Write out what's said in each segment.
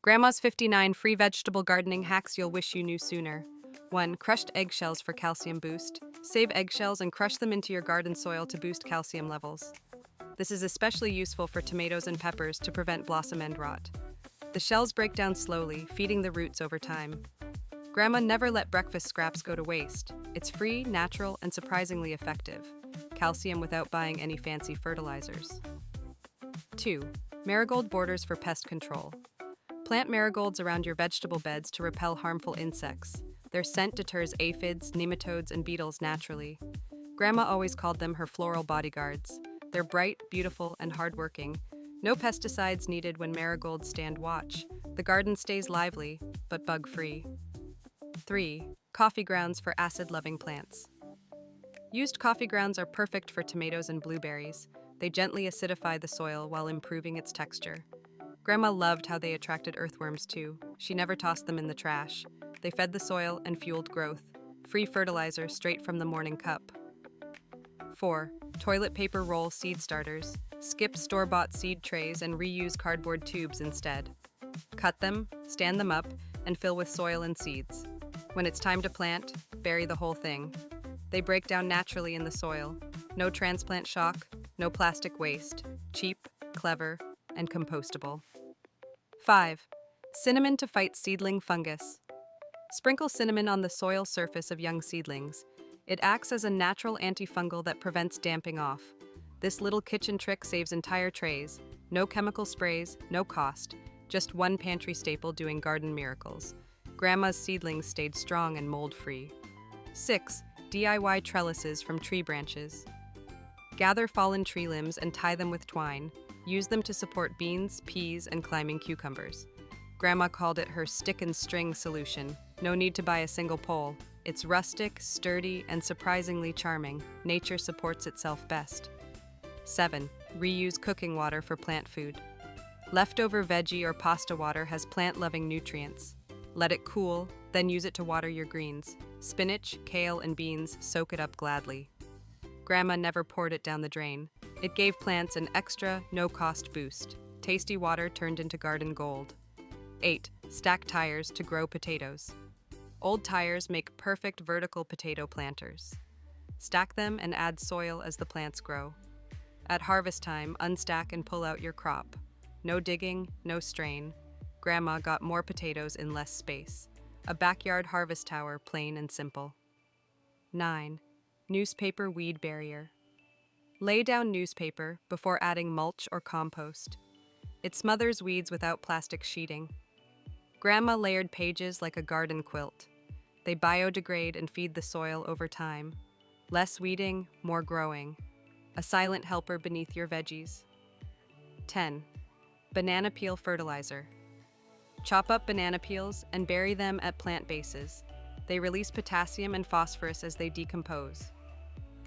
Grandma's 59 free vegetable gardening hacks you'll wish you knew sooner. 1. Crushed eggshells for calcium boost. Save eggshells and crush them into your garden soil to boost calcium levels. This is especially useful for tomatoes and peppers to prevent blossom end rot. The shells break down slowly, feeding the roots over time. Grandma never let breakfast scraps go to waste. It's free, natural, and surprisingly effective. Calcium without buying any fancy fertilizers. 2. Marigold borders for pest control. Plant marigolds around your vegetable beds to repel harmful insects. Their scent deters aphids, nematodes, and beetles naturally. Grandma always called them her floral bodyguards. They're bright, beautiful, and hardworking. No pesticides needed when marigolds stand watch. The garden stays lively, but bug-free. 3. Coffee grounds for acid-loving plants. Used coffee grounds are perfect for tomatoes and blueberries. They gently acidify the soil while improving its texture. Grandma loved how they attracted earthworms too. She never tossed them in the trash. They fed the soil and fueled growth. Free fertilizer straight from the morning cup. 4. Toilet paper roll seed starters. Skip store-bought seed trays and reuse cardboard tubes instead. Cut them, stand them up, and fill with soil and seeds. When it's time to plant, bury the whole thing. They break down naturally in the soil. No transplant shock, no plastic waste. Cheap, clever, and compostable. 5. Cinnamon to fight seedling fungus. Sprinkle cinnamon on the soil surface of young seedlings. It acts as a natural antifungal that prevents damping off. This little kitchen trick saves entire trays. No chemical sprays, no cost. Just one pantry staple doing garden miracles. Grandma's seedlings stayed strong and mold-free. 6. DIY trellises from tree branches. Gather fallen tree limbs and tie them with twine. Use them to support beans, peas, and climbing cucumbers. Grandma called it her stick and string solution. No need to buy a single pole. It's rustic, sturdy, and surprisingly charming. Nature supports itself best. 7. Reuse cooking water for plant food. Leftover veggie or pasta water has plant-loving nutrients. Let it cool, then use it to water your greens. Spinach, kale, and beans soak it up gladly. Grandma never poured it down the drain. It gave plants an extra, no-cost boost. Tasty water turned into garden gold. 8. Stack tires to grow potatoes. Old tires make perfect vertical potato planters. Stack them and add soil as the plants grow. At harvest time, unstack and pull out your crop. No digging, no strain. Grandma got more potatoes in less space. A backyard harvest tower, plain and simple. 9. Newspaper weed barrier. Lay down newspaper before adding mulch or compost. It smothers weeds without plastic sheeting. Grandma layered pages like a garden quilt. They biodegrade and feed the soil over time. Less weeding, more growing. A silent helper beneath your veggies. 10. Banana peel fertilizer. Chop up banana peels and bury them at plant bases. They release potassium and phosphorus as they decompose.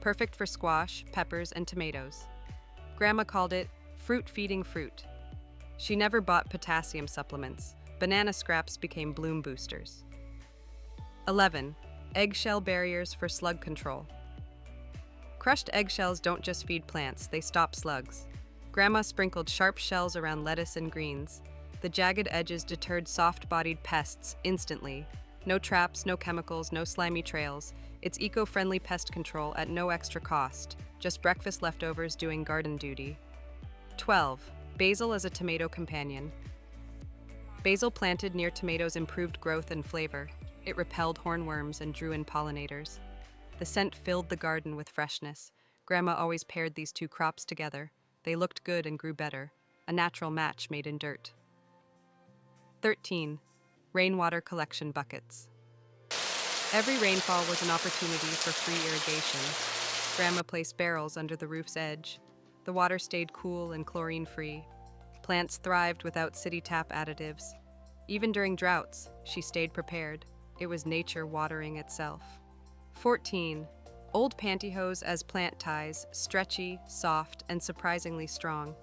Perfect for squash, peppers, and tomatoes. Grandma called it fruit-feeding fruit. She never bought potassium supplements. Banana scraps became bloom boosters. 11. Eggshell barriers for slug control. Crushed eggshells don't just feed plants, they stop slugs. Grandma sprinkled sharp shells around lettuce and greens. The jagged edges deterred soft-bodied pests instantly. No traps, no chemicals, no slimy trails. It's eco-friendly pest control at no extra cost. Just breakfast leftovers doing garden duty. 12. Basil as a tomato companion. Basil planted near tomatoes improved growth and flavor. It repelled hornworms and drew in pollinators. The scent filled the garden with freshness. Grandma always paired these two crops together. They looked good and grew better. A natural match made in dirt. 13. Rainwater collection buckets. Every rainfall was an opportunity for free irrigation. Grandma placed barrels under the roof's edge. The water stayed cool and chlorine-free. Plants thrived without city tap additives. Even during droughts, she stayed prepared. It was nature watering itself. 14. Old pantyhose as plant ties, stretchy, soft, and surprisingly strong.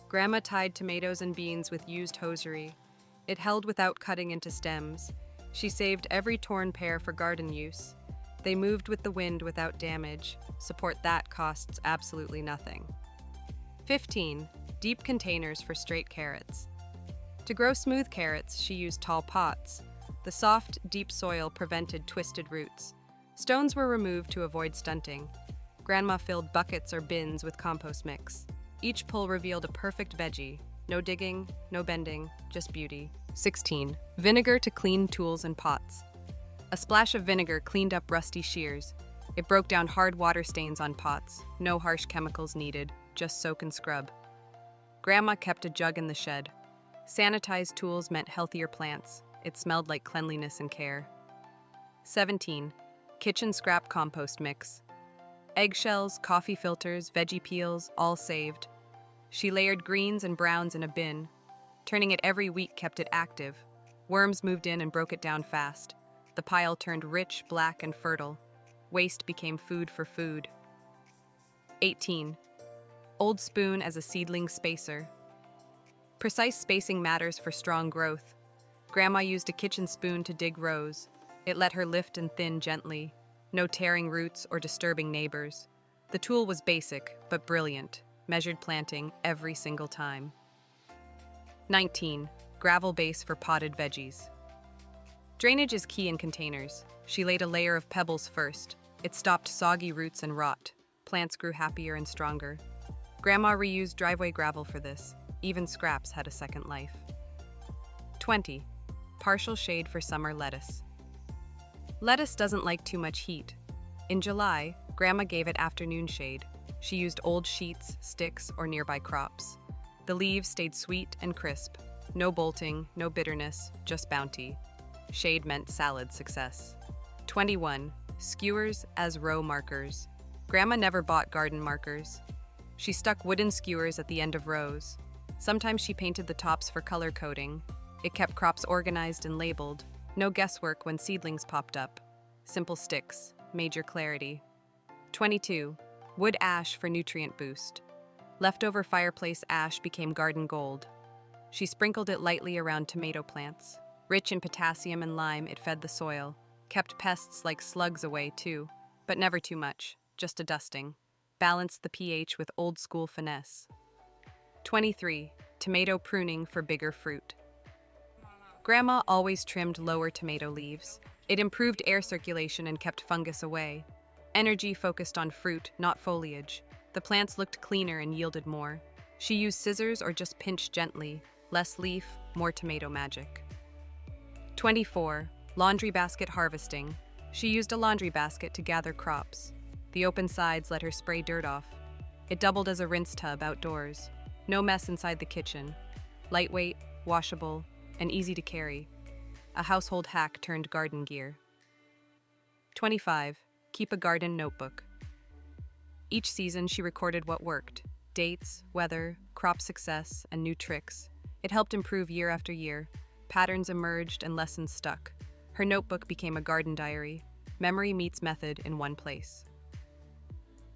Grandma tied tomatoes and beans with used hosiery. It held without cutting into stems. She saved every torn pair for garden use. They moved with the wind without damage. Support that costs absolutely nothing. 15. Deep containers for straight carrots. To grow smooth carrots, she used tall pots. The soft, deep soil prevented twisted roots. Stones were removed to avoid stunting. Grandma filled buckets or bins with compost mix. Each pull revealed a perfect veggie. No digging, no bending, just beauty. 16. Vinegar to clean tools and pots. A splash of vinegar cleaned up rusty shears. It broke down hard water stains on pots. No harsh chemicals needed, just soak and scrub. Grandma kept a jug in the shed. Sanitized tools meant healthier plants. It smelled like cleanliness and care. 17. Kitchen scrap compost mix. Eggshells, coffee filters, veggie peels, all saved. She layered greens and browns in a bin. Turning it every week kept it active. Worms moved in and broke it down fast. The pile turned rich, black, and fertile. Waste became food for food. 18. Old spoon as a seedling spacer. Precise spacing matters for strong growth. Grandma used a kitchen spoon to dig rows. It let her lift and thin gently. No tearing roots or disturbing neighbors. The tool was basic, but brilliant. Measured planting every single time. 19. Gravel base for potted veggies. Drainage is key in containers. She laid a layer of pebbles first. It stopped soggy roots and rot. Plants grew happier and stronger. Grandma reused driveway gravel for this. Even scraps had a second life. 20. Partial shade for summer lettuce. Lettuce doesn't like too much heat. In July, Grandma gave it afternoon shade. She used old sheets, sticks, or nearby crops. The leaves stayed sweet and crisp. No bolting, no bitterness, just bounty. Shade meant salad success. 21. Skewers as row markers. Grandma never bought garden markers. She stuck wooden skewers at the end of rows. Sometimes she painted the tops for color coding. It kept crops organized and labeled. No guesswork when seedlings popped up. Simple sticks, major clarity. 22. Wood ash for nutrient boost. Leftover fireplace ash became garden gold. She sprinkled it lightly around tomato plants. Rich in potassium and lime, it fed the soil. Kept pests like slugs away too, but never too much, just a dusting. Balanced the pH with old-school finesse. 23. Tomato pruning for bigger fruit. Grandma always trimmed lower tomato leaves. It improved air circulation and kept fungus away. Energy focused on fruit, not foliage. The plants looked cleaner and yielded more. She used scissors or just pinched gently. Less leaf, more tomato magic. 24. Laundry basket harvesting. She used a laundry basket to gather crops. The open sides let her spray dirt off. It doubled as a rinse tub outdoors. No mess inside the kitchen. Lightweight, washable, and easy to carry. A household hack turned garden gear. 25. Keep a garden notebook. Each season she recorded what worked. Dates, weather, crop success, and new tricks. It helped improve year after year. Patterns emerged and lessons stuck. Her notebook became a garden diary. Memory meets method in one place.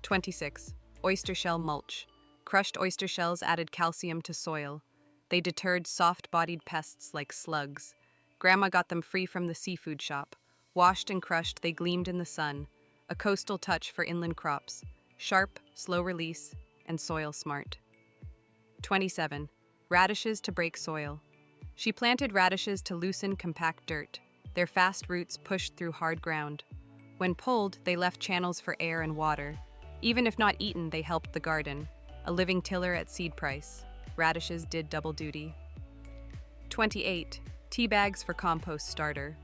26. Oyster shell mulch. Crushed oyster shells added calcium to soil. They deterred soft-bodied pests like slugs. Grandma got them free from the seafood shop. Washed and crushed, they gleamed in the sun. A coastal touch for inland crops. Sharp, slow release, and soil smart. 27. Radishes to break soil. She planted radishes to loosen compact dirt. Their fast roots pushed through hard ground. When pulled, they left channels for air and water. Even if not eaten, they helped the garden. A living tiller at seed price. Radishes did double duty. 28. Tea bags for compost starter.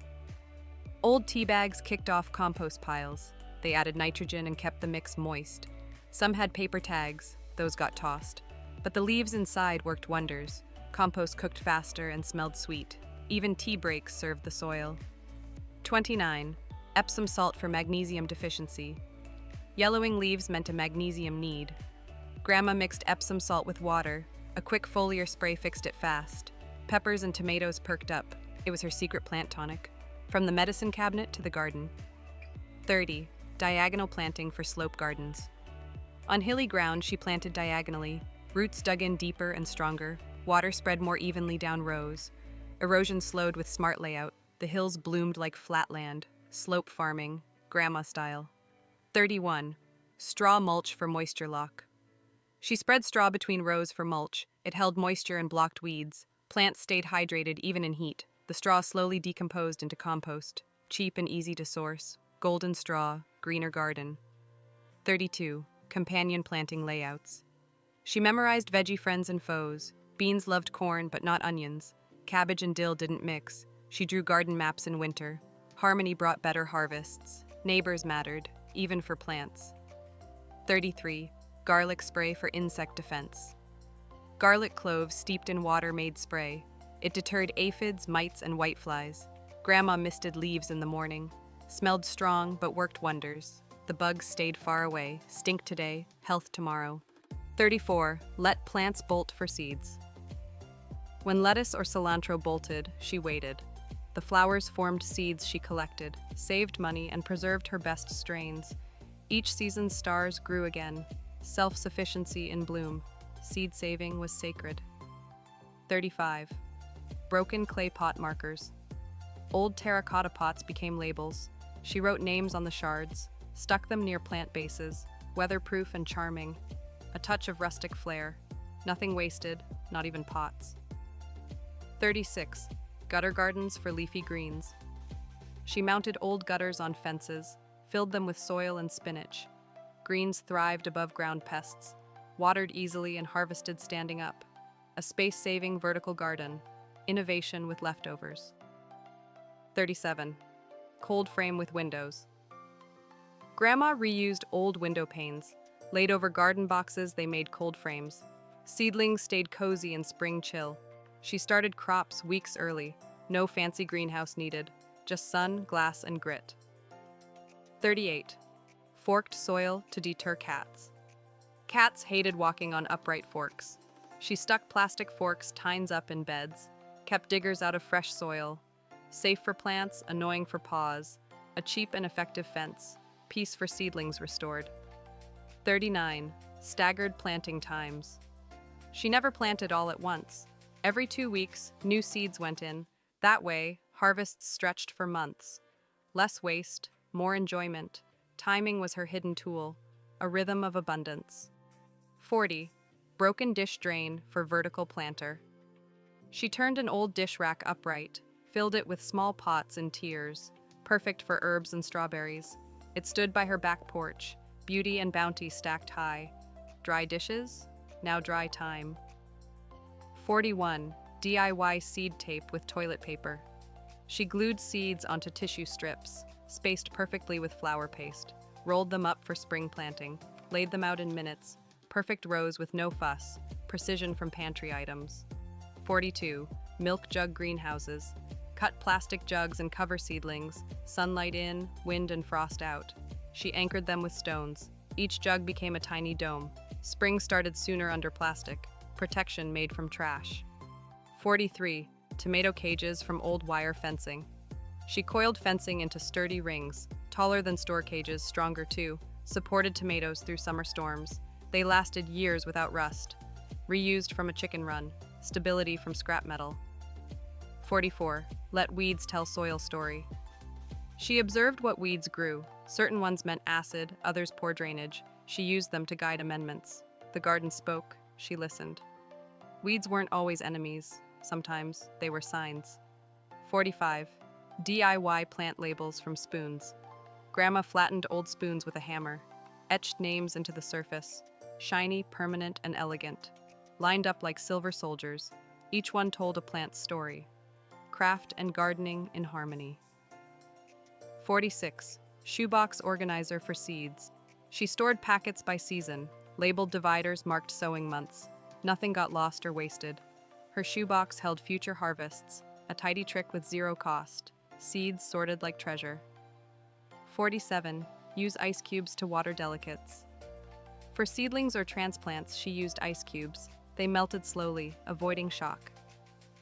Old tea bags kicked off compost piles. They added nitrogen and kept the mix moist. Some had paper tags, those got tossed. But the leaves inside worked wonders. Compost cooked faster and smelled sweet. Even tea breaks served the soil. 29. Epsom salt for magnesium deficiency. Yellowing leaves meant a magnesium need. Grandma mixed Epsom salt with water. A quick foliar spray fixed it fast. Peppers and tomatoes perked up. It was her secret plant tonic. From the medicine cabinet to the garden. 30. Diagonal planting for slope gardens. On hilly ground, she planted diagonally. Roots dug in deeper and stronger. Water spread more evenly down rows. Erosion slowed with smart layout. The hills bloomed like flatland. Slope farming, grandma style. 31. Straw mulch for moisture lock. She spread straw between rows for mulch. It held moisture and blocked weeds. Plants stayed hydrated even in heat. The straw slowly decomposed into compost, cheap and easy to source. Golden straw, greener garden. 32. Companion planting layouts. She memorized veggie friends and foes. Beans loved corn, but not onions. Cabbage and dill didn't mix. She drew garden maps in winter. Harmony brought better harvests. Neighbors mattered, even for plants. 33. Garlic spray for insect defense. Garlic cloves steeped in water made spray. It deterred aphids, mites, and whiteflies. Grandma misted leaves in the morning. Smelled strong, but worked wonders. The bugs stayed far away. Stink today, health tomorrow. 34. Let plants bolt for seeds. When lettuce or cilantro bolted, she waited. The flowers formed seeds she collected, saved money, and preserved her best strains. Each season's stars grew again. Self-sufficiency in bloom. Seed saving was sacred. 35. Broken clay pot markers. Old terracotta pots became labels. She wrote names on the shards, stuck them near plant bases, weatherproof and charming. A touch of rustic flair. Nothing wasted, not even pots. 36. Gutter gardens for leafy greens. She mounted old gutters on fences, filled them with soil and spinach. Greens thrived above ground pests, watered easily and harvested standing up. A space-saving vertical garden. Innovation with leftovers. 37. Cold frame with windows. Grandma reused old window panes. Laid over garden boxes, they made cold frames. Seedlings stayed cozy in spring chill. She started crops weeks early. No fancy greenhouse needed. Just sun, glass, and grit. 38. Forked soil to deter cats. Cats hated walking on upright forks. She stuck plastic forks tines up in beds, kept diggers out of fresh soil. Safe for plants, annoying for paws. A cheap and effective fence. Peace for seedlings restored. 39. Staggered planting times. She never planted all at once. Every 2 weeks, new seeds went in. That way, harvests stretched for months. Less waste, more enjoyment. Timing was her hidden tool, a rhythm of abundance. 40. Broken dish drain for vertical planter. She turned an old dish rack upright, filled it with small pots and tiers, perfect for herbs and strawberries. It stood by her back porch, beauty and bounty stacked high. Dry dishes? Now dry time. 41. DIY seed tape with toilet paper. She glued seeds onto tissue strips, spaced perfectly with flour paste, rolled them up for spring planting, laid them out in minutes, perfect rows with no fuss, precision from pantry items. 42. Milk jug greenhouses. Cut plastic jugs and cover seedlings, sunlight in, wind and frost out. She anchored them with stones. Each jug became a tiny dome. Spring started sooner under plastic, protection made from trash. 43. Tomato cages from old wire fencing. She coiled fencing into sturdy rings, taller than store cages, stronger too, supported tomatoes through summer storms. They lasted years without rust. Reused from a chicken run, stability from scrap metal. 44. Let weeds tell soil story. She observed what weeds grew. Certain ones meant acid, others poor drainage. She used them to guide amendments. The garden spoke, she listened. Weeds weren't always enemies. Sometimes they were signs. 45. DIY plant labels from spoons. Grandma flattened old spoons with a hammer, etched names into the surface, shiny, permanent, and elegant. Lined up like silver soldiers, each one told a plant's story. Craft and gardening in harmony. 46. Shoebox organizer for seeds. She stored packets by season, labeled dividers marked sowing months. Nothing got lost or wasted. Her shoebox held future harvests, a tidy trick with zero cost. Seeds sorted like treasure. 47. Use ice cubes to water delicates. For seedlings or transplants, she used ice cubes. They melted slowly, avoiding shock.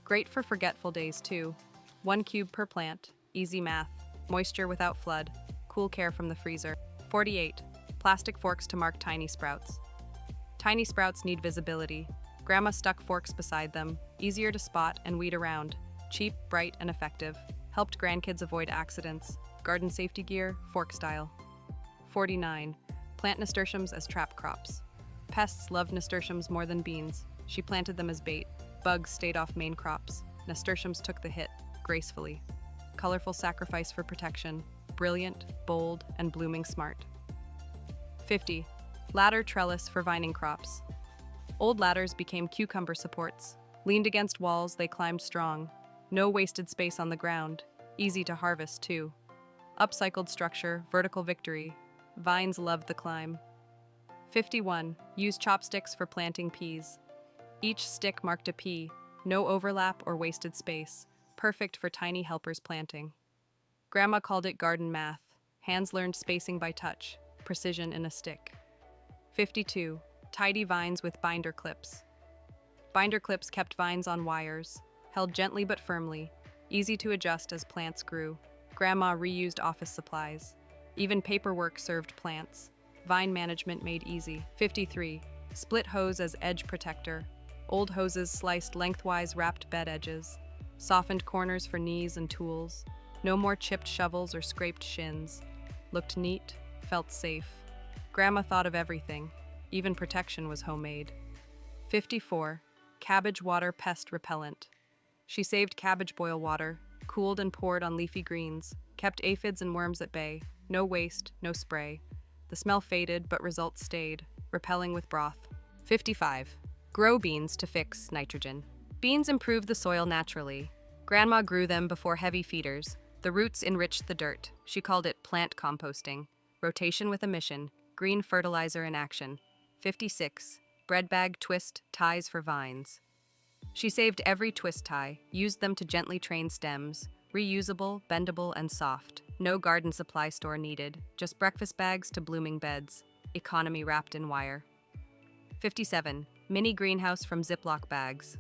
Great for forgetful days, too. 1 cube per plant, easy math, moisture without flood, cool care from the freezer. 48. Plastic forks to mark tiny sprouts. Tiny sprouts need visibility. Grandma stuck forks beside them, easier to spot and weed around. Cheap, bright, and effective. Helped grandkids avoid accidents. Garden safety gear, fork style. 49. Plant nasturtiums as trap crops. Pests loved nasturtiums more than beans. She planted them as bait. Bugs stayed off main crops. Nasturtiums took the hit, gracefully. Colorful sacrifice for protection. Brilliant, bold, and blooming smart. 50. Ladder trellis for vining crops. Old ladders became cucumber supports. Leaned against walls, they climbed strong. No wasted space on the ground. Easy to harvest, too. Upcycled structure, vertical victory. Vines loved the climb. 51. Use chopsticks for planting peas. Each stick marked a pea. No overlap or wasted space. Perfect for tiny helpers planting. Grandma called it garden math. Hands learned spacing by touch. Precision in a stick. 52. Tidy vines with binder clips. Binder clips kept vines on wires, held gently but firmly, easy to adjust as plants grew. Grandma reused office supplies. Even paperwork served plants. Vine management made easy. 53. Split hose as edge protector. Old hoses sliced lengthwise wrapped bed edges. Softened corners for knees and tools. No more chipped shovels or scraped shins. Looked neat, felt safe. Grandma thought of everything. Even protection was homemade. 54. Cabbage water pest repellent. She saved cabbage boil water, cooled and poured on leafy greens, kept aphids and worms at bay. No waste, no spray. The smell faded, but results stayed, repelling with broth. 55. Grow beans to fix nitrogen. Beans improved the soil naturally. Grandma grew them before heavy feeders. The roots enriched the dirt. She called it plant composting. Rotation with a mission. Green fertilizer in action. 56. Bread bag twist ties for vines. She saved every twist tie, used them to gently train stems. Reusable, bendable, and soft. No garden supply store needed. Just breakfast bags to blooming beds. Economy wrapped in wire. 57. Mini greenhouse from Ziploc bags.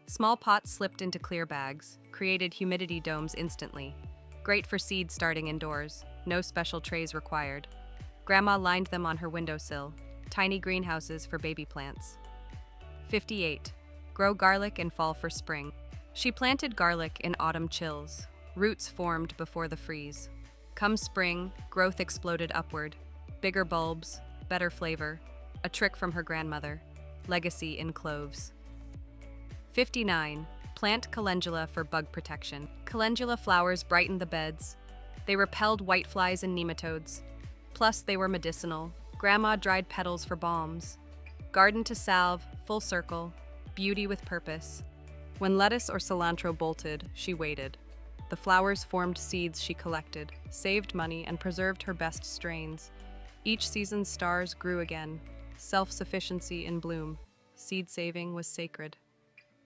Small pots slipped into clear bags. Created humidity domes instantly. Great for seeds starting indoors. No special trays required. Grandma lined them on her windowsill. Tiny greenhouses for baby plants. 58. Grow garlic in fall for spring. She planted garlic in autumn chills. Roots formed before the freeze. Come spring, growth exploded upward. Bigger bulbs, better flavor. A trick from her grandmother. Legacy in cloves. 59. Plant calendula for bug protection. Calendula flowers brightened the beds. They repelled whiteflies and nematodes. Plus, they were medicinal. Grandma dried petals for balms. Garden to salve, full circle. Beauty with purpose. When lettuce or cilantro bolted, she waited. The flowers formed seeds she collected, saved money, and preserved her best strains. Each season's stars grew again. Self-sufficiency in bloom. Seed saving was sacred.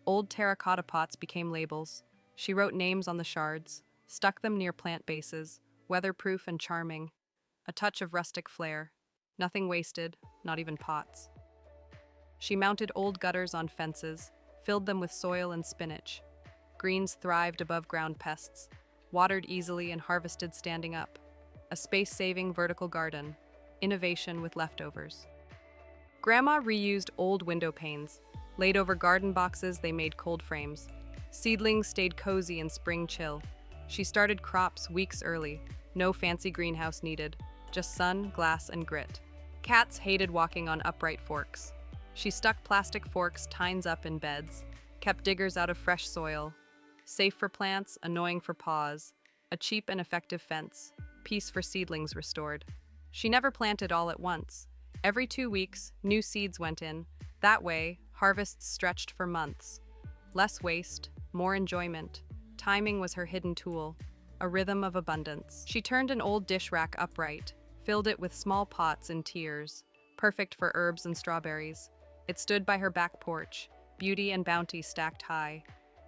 Old terracotta pots became labels. She wrote names on the shards, stuck them near plant bases, weatherproof and charming. A touch of rustic flair. Nothing wasted, not even pots. She mounted old gutters on fences, filled them with soil and spinach. Greens thrived above ground pests, watered easily and harvested standing up. A space-saving vertical garden, innovation with leftovers. Grandma reused old window panes. Laid over garden boxes, they made cold frames. Seedlings stayed cozy in spring chill. She started crops weeks early. No fancy greenhouse needed, just sun, glass, and grit. Cats hated walking on upright forks. She stuck plastic forks tines up in beds, kept diggers out of fresh soil. Safe for plants, annoying for paws. A cheap and effective fence. Peace for seedlings restored. She never planted all at once. Every 2 weeks, new seeds went in. That way, harvests stretched for months. Less waste, more enjoyment. Timing was her hidden tool, a rhythm of abundance. She turned an old dish rack upright, filled it with small pots in tiers, perfect for herbs and strawberries. It stood by her back porch, beauty and bounty stacked high.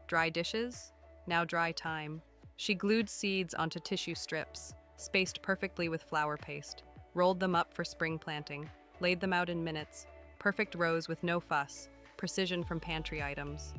Dry dishes? Now dry time. She glued seeds onto tissue strips, spaced perfectly with flour paste, rolled them up for spring planting, laid them out in minutes, perfect rows with no fuss, precision from pantry items.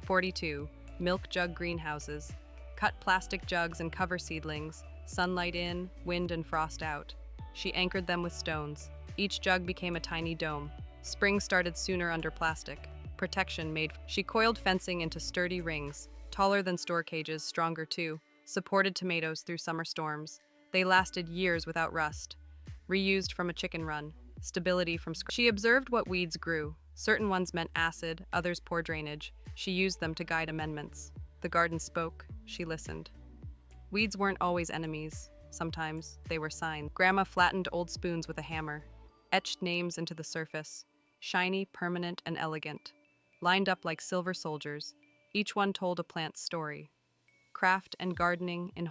42. Milk jug greenhouses. Cut plastic jugs and cover seedlings, sunlight in, wind and frost out. She anchored them with stones. Each jug became a tiny dome. Spring started sooner under plastic. Protection made. She coiled fencing into sturdy rings, taller than store cages, stronger too, supported tomatoes through summer storms. They lasted years without rust. Reused from a chicken run. Stability from She observed what weeds grew, Certain ones meant acid, others poor drainage. She used them to guide amendments. The garden spoke, she listened. Weeds weren't always enemies. Sometimes they were signs. Grandma flattened old spoons with a hammer, etched names into the surface, shiny, permanent, and elegant, lined up like silver soldiers. Each one told a plant's story. Craft and gardening in